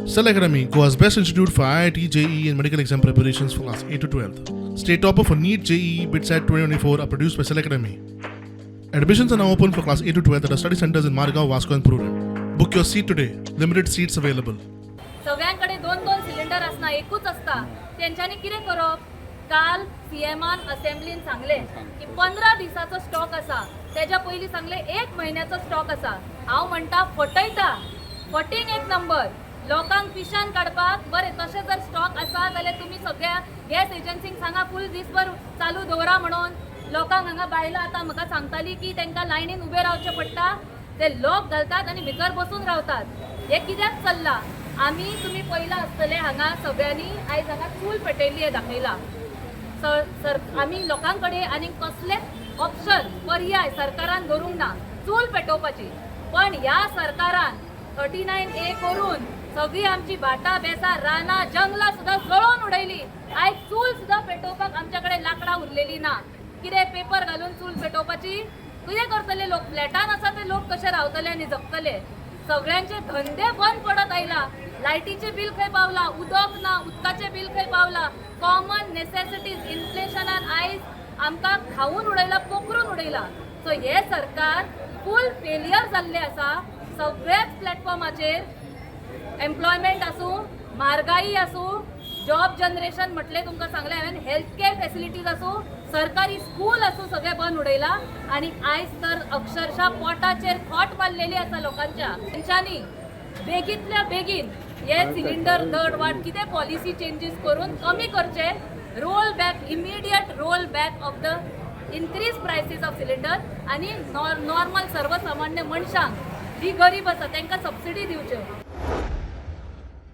Cell Academy, Goa's best institute for IIT, JEE and medical exam preparations for class 8 to 12th. State topper for NEET, JEE, BITSAT 2024 are produced by Cell Academy. Admissions are now open for class 8 to 12th at our study centers in Margao, Vasco and Purun. Book your seat today. Limited seats available. सगळ्यांकडे दोन दोन cylinder असना एकूच असता त्यांच्यानी कितें करप काल सीएमान असेंब्लीन सांगले की 15 दिसाचो स्टॉक असा त्याच्या पयलीं सांगले 1 म्हयन्याचो स्टॉक असा हांव म्हणटा फटयता फटींग एक नंबर लोकांक पिशान काडपाक बरें तशें जर स्टॉक असा जाल्यार तुमी सगळ्या गॅस एजन्सींक सांगा फूल दिसभर चालू दवरा म्हणून लोकांक हांगा बायलां आतां म्हाका सांगताली की तांकां लायनीन उबे रावचें पडटा ते लॉक घालतात आनी भितर बसून रावतात हे कित्याक चल्लां आमी तुमी पयलां आसतले हांगा सगळ्यांनी आयज हांगा चूल पेटयल्ली हे दाखयला सर आमी लोकां कडेन आनी कसलेच ऑप्शन पर्याय सरकारान धरूंक ना चूल पेटोवपाची पण ह्या सरकारान 39A करून सगळी आमची भाटां बेसां रानां जंगलां सुद्दां जळोवन उडयली आयज चूल सुद्दां पेटोवपाक आमच्या कडेन लाकडां उरलेलीं ना कितें पेपर घालून चूल पेटोवपाची कितें करतले लोक फ्लॅटान आसा ते लोक कशे रावतले आनी जगतले सगळ्यांचे धंदे बंद पडत आयला लायटीचे बिल खंय पावला उदक ना उदकाचे बिल खंय पावला कॉमन नेसेसिटीज इन्फ्लेशनान आयज आमकां खावून उडयला पोखरून उडयला सो हे सरकार फूल फेलियर जाल्ले आसा सगळ्याच प्लॅटफॉर्माचेर एम्प्लॉयमेंट आसूं म्हारगाई आसूं जॉब जनरेशन म्हटलें तुमकां सांगलें हांवें हेल्थ केअर फेसिलिटीज आसूं सरकारी स्कूल आसूं सगळें बंद उडयला आनी आयज तर अक्षरशः पोटाचेर खोट मारलेली आसा लोकांच्या तेंच्यांनी बेगींतल्या बेगीन हे सिलिंडर दर वाड कितें पॉलिसी चेंजीस करून कमी करचे roll back immediate roll back of the increase prices of cylinder आनी नॉर्मल सर्वसामान्य मनशांक जी गरीब आसा तांकां सबसिडी दिवच्यो